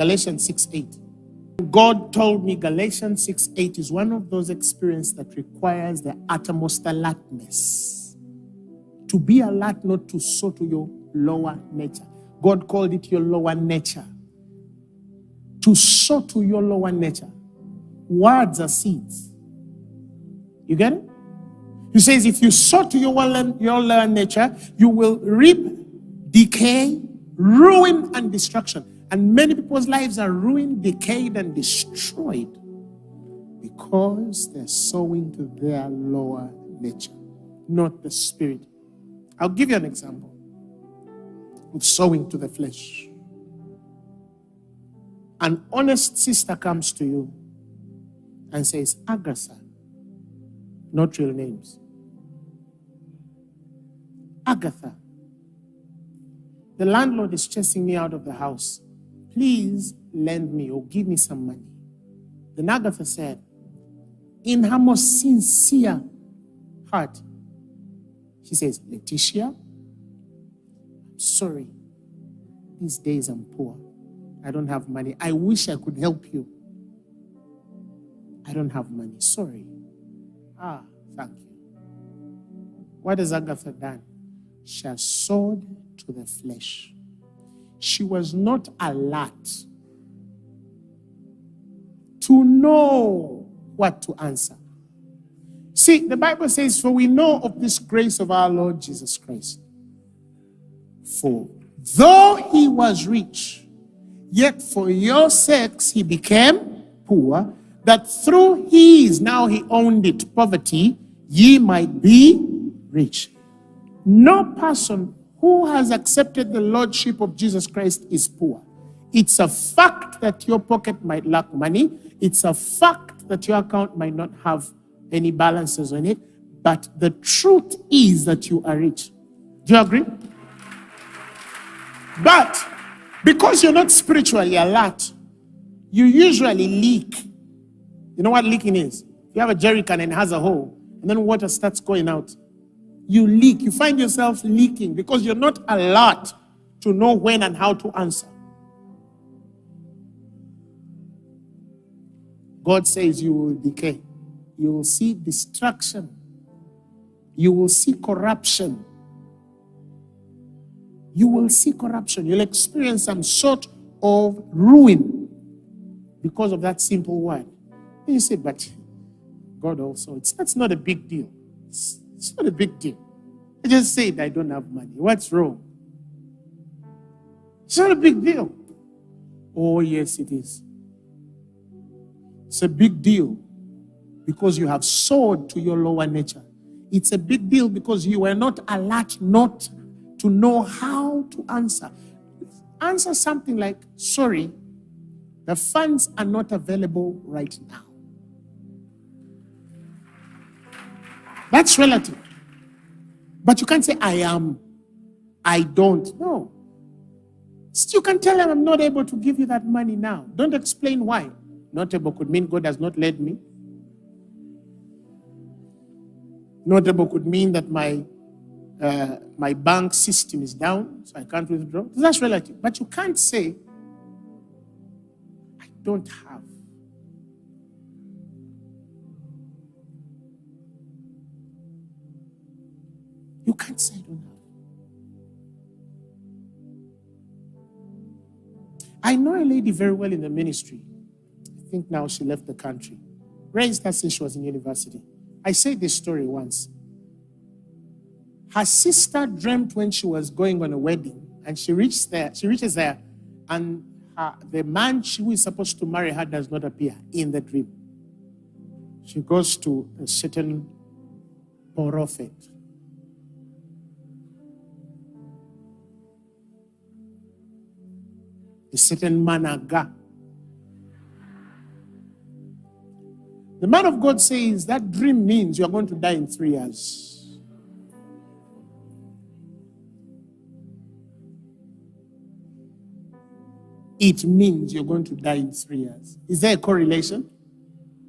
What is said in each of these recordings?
Galatians 6:8. God told me Galatians 6:8 is one of those experiences that requires the uttermost alertness. To be alert, not to sow to your lower nature. God called it your lower nature. To sow to your lower nature. Words are seeds. You get it? He says if you sow to your lower nature, you will reap decay, ruin, and destruction. And many people's lives are ruined, decayed, and destroyed because they're sowing to their lower nature, not the spirit. I'll give you an example with sowing to the flesh. An honest sister comes to you and says, Agatha, not real names. Agatha, the landlord is chasing me out of the house. Please lend me or give me some money. Then Agatha said, in her most sincere heart, she says, Letitia, I'm sorry. These days I'm poor. I don't have money. I wish I could help you. I don't have money. Sorry. Thank you. What has Agatha done? She has sowed to the flesh. She was not alert to know what to answer. See, the Bible says, for we know of this grace of our Lord Jesus Christ. For though he was rich, yet for your sakes he became poor, that through his, now he owned it, poverty, ye might be rich. No person who has accepted the Lordship of Jesus Christ is poor. It's a fact that your pocket might lack money. It's a fact that your account might not have any balances on it. But the truth is that you are rich. Do you agree? But because you're not spiritually alert, you usually leak. You know what leaking is? You have a jerry can and it has a hole, and then water starts going out. You leak. You find yourself leaking because you're not alert to know when and how to answer. God says you will decay. You will see destruction. You will see corruption. You will see corruption. You'll experience some sort of ruin because of that simple word. And you say, but God also, that's not a big deal. It's not a big deal. I just said I don't have money. What's wrong? It's not a big deal. Oh, yes, it is. It's a big deal because you have sowed to your lower nature. It's a big deal because you were not alert not to know how to answer. Answer something like, sorry, the funds are not available right now. That's relative. But you can't say, I am, I don't. No. You can tell them, I'm not able to give you that money now. Don't explain why. Not able could mean God has not led me. Not able could mean that my bank system is down, so I can't withdraw. That's relative. But you can't say, I don't have. You can't say I don't have. I know a lady very well in the ministry. I think now she left the country. Raised her since she was in university. I said this story once. Her sister dreamt when she was going on a wedding, and she reaches there, and the man who is supposed to marry her does not appear in the dream. She goes to a certain prophet. A certain managa. The man of God says that dream means you are going to die in 3 years. It means you're going to die in 3 years. Is there a correlation?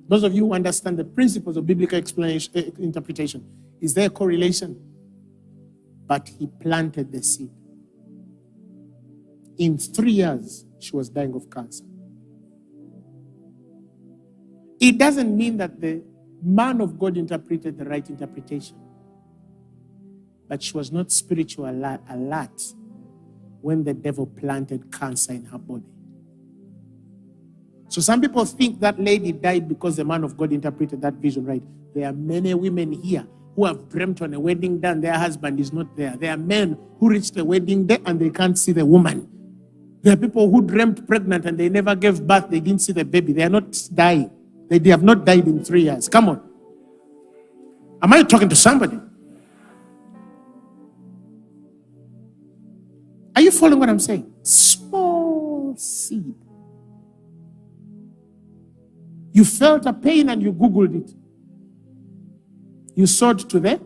Those of you who understand the principles of biblical interpretation, is there a correlation? But he planted the seed. In 3 years, she was dying of cancer. It doesn't mean that the man of God interpreted the right interpretation. But she was not spiritual alert when the devil planted cancer in her body. So some people think that lady died because the man of God interpreted that vision right. There are many women here who have dreamt on a wedding day and their husband is not there. There are men who reached the wedding day and they can't see the woman. There are people who dreamt pregnant and they never gave birth. They didn't see the baby. They are not dying. They have not died in 3 years. Come on. Am I talking to somebody? Are you following what I'm saying? Small seed. You felt a pain and you Googled it. You sowed to there.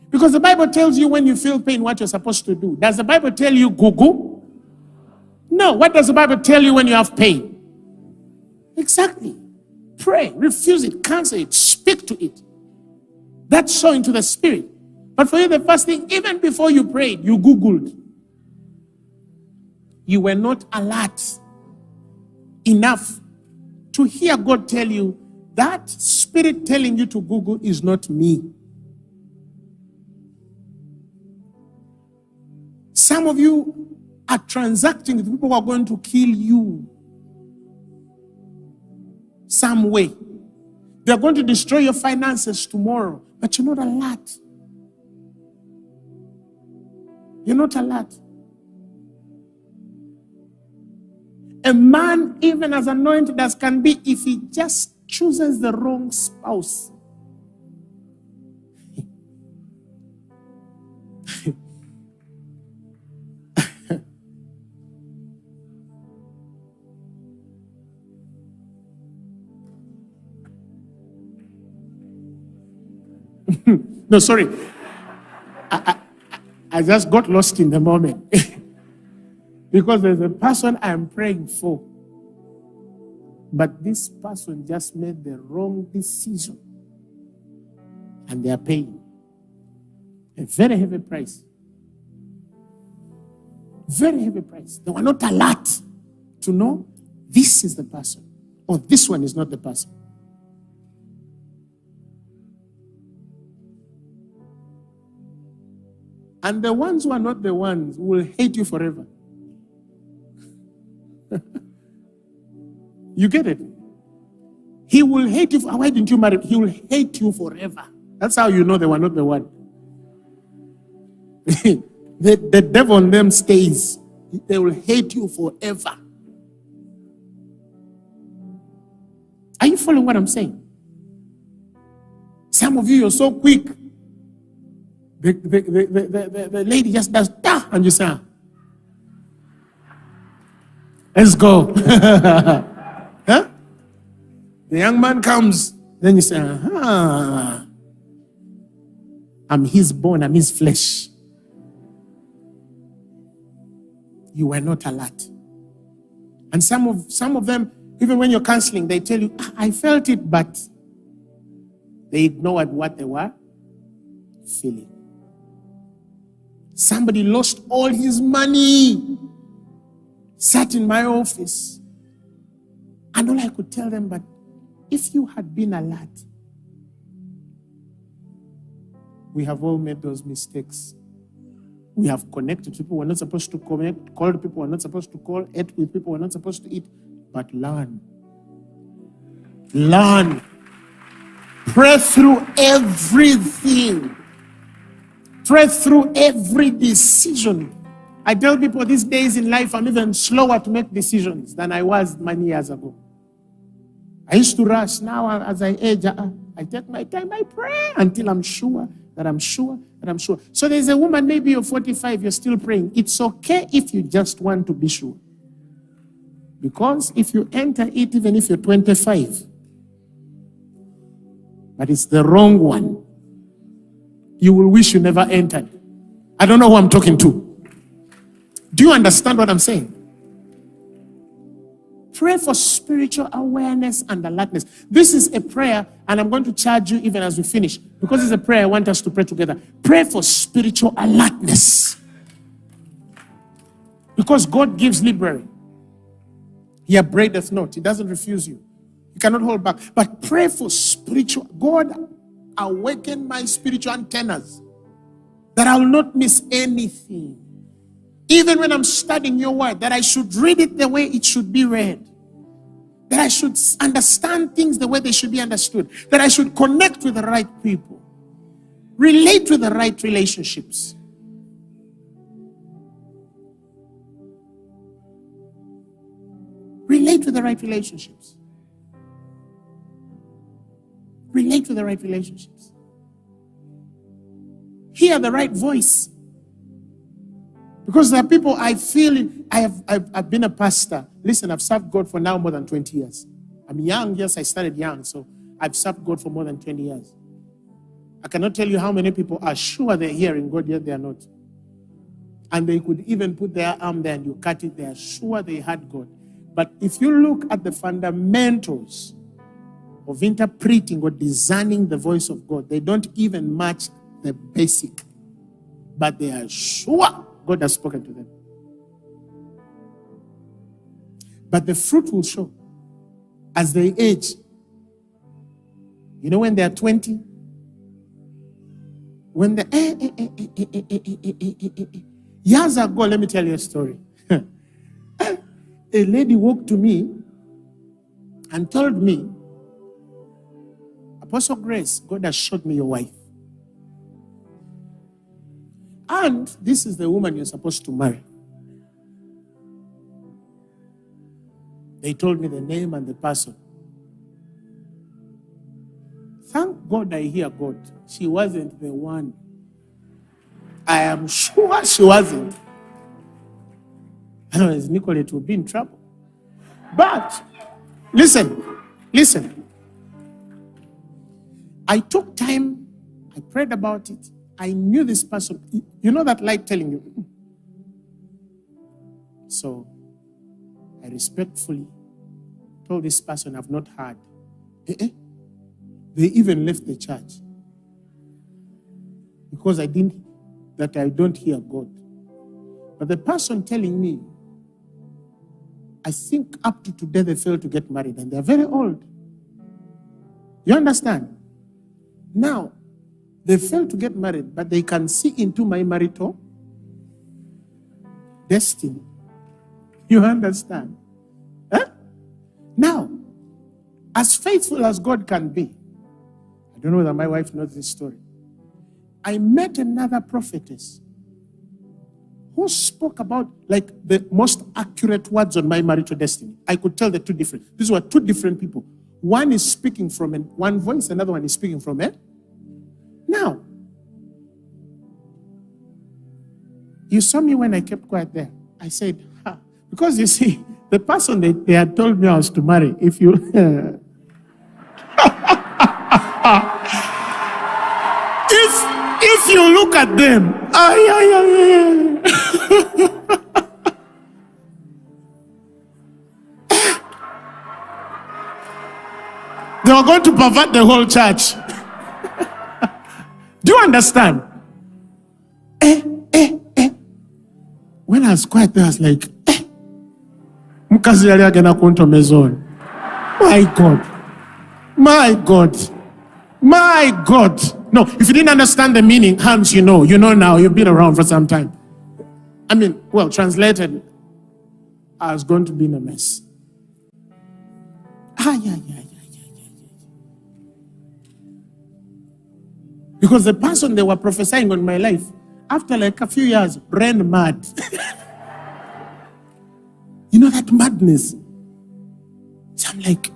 Because the Bible tells you when you feel pain what you're supposed to do. Does the Bible tell you Google? No. What does the Bible tell you when you have pain? Exactly. Pray. Refuse it. Cancel it. Speak to it. That's sowing to the Spirit. But for you, the first thing, even before you prayed, you Googled. You were not alert enough to hear God tell you, that spirit telling you to Google is not me. Some of you are transacting with people who are going to kill you some way. They're going to destroy your finances tomorrow, but you're not alert. You're not alert. A man, even as anointed as can be, if he just chooses the wrong spouse, no, sorry. I just got lost in the moment. Because there's a person I'm praying for. But this person just made the wrong decision. And they are paying a very heavy price. Very heavy price. They were not alert to know this is the person. Or this one is not the person. And the ones who are not the ones will hate you forever. You get it? He will hate you. Why didn't you marry? He will hate you forever. That's how you know they were not the one. the devil on them stays. They will hate you forever. Are you following what I'm saying? Some of you, you're so quick. The lady just does da, and you say, let's go. Huh? The young man comes, then you say, I'm his bone, I'm his flesh. You were not alert. And some of them, even when you're counseling, they tell you, I felt it, but they ignored what they were feeling. Somebody lost all his money, sat in my office. And all I could tell them, but if you had been alert, we have all made those mistakes. We have connected people we're not supposed to connect, called people we're not supposed to call, ate with people we're not supposed to eat. But learn. Learn. Pray through everything. Pray through every decision. I tell people these days in life, I'm even slower to make decisions than I was many years ago. I used to rush. Now, as I age, I take my time. I pray until I'm sure that I'm sure that I'm sure. So there's a woman, maybe you're 45, you're still praying. It's okay if you just want to be sure. Because if you enter it, even if you're 25, but it's the wrong one, you will wish you never entered. I don't know who I'm talking to. Do you understand what I'm saying? Pray for spiritual awareness and alertness. This is a prayer, and I'm going to charge you even as we finish, because it's a prayer I want us to pray together. Pray for spiritual alertness. Because God gives liberally. He upbraideth not. He doesn't refuse you. You cannot hold back. But pray for spiritual. God, awaken my spiritual antennas that I will not miss anything. Even when I'm studying your word, that I should read it the way it should be read. That I should understand things the way they should be understood. That I should connect with the right people. Relate with the right relationships. Relate with the right relationships. Relate with the right relationships. Hear the right voice. Because there are people I feel, I've been a pastor. Listen, I've served God for now more than 20 years. I'm young, yes, I started young, so I've served God for more than 20 years. I cannot tell you how many people are sure they're hearing God, yet they are not. And they could even put their arm there and you cut it, they are sure they heard God. But if you look at the fundamentals of interpreting or discerning the voice of God, they don't even match the basic. But they are sure God has spoken to them. But the fruit will show as they age. You know, when they are 20, when they years ago, let me tell you a story. A lady walked to me and told me, Apostle Grace, God has showed me your wife. And this is the woman you're supposed to marry. They told me the name and the person. Thank God I hear God. She wasn't the one. I am sure she wasn't. Otherwise, Nicolette would be in trouble. But, listen. I took time. I prayed about it. I knew this person. You know that light telling you. So, I respectfully told this person I've not heard. They even left the church. Because I don't hear God. But the person telling me, I think up to today they failed to get married and they're very old. You understand? Now, they failed to get married, but they can see into my marital destiny. You understand? Huh? Now, as faithful as God can be, I don't know whether my wife knows this story. I met another prophetess who spoke about like the most accurate words on my marital destiny. I could tell the two different. These were two different people. One is speaking from one voice, another one is speaking from it. Now, you saw me when I kept quiet there. I said, because you see, the person they had told me I was to marry, if you... if you look at them, they were going to pervert the whole church. Do you understand? When I was quiet there, I was like, my God. No, if you didn't understand the meaning, Hans, you know now, you've been around for some time. I mean, well, translated, I was going to be in a mess. Because the person they were prophesying on my life, after like a few years, ran mad. You know that madness? So I'm like,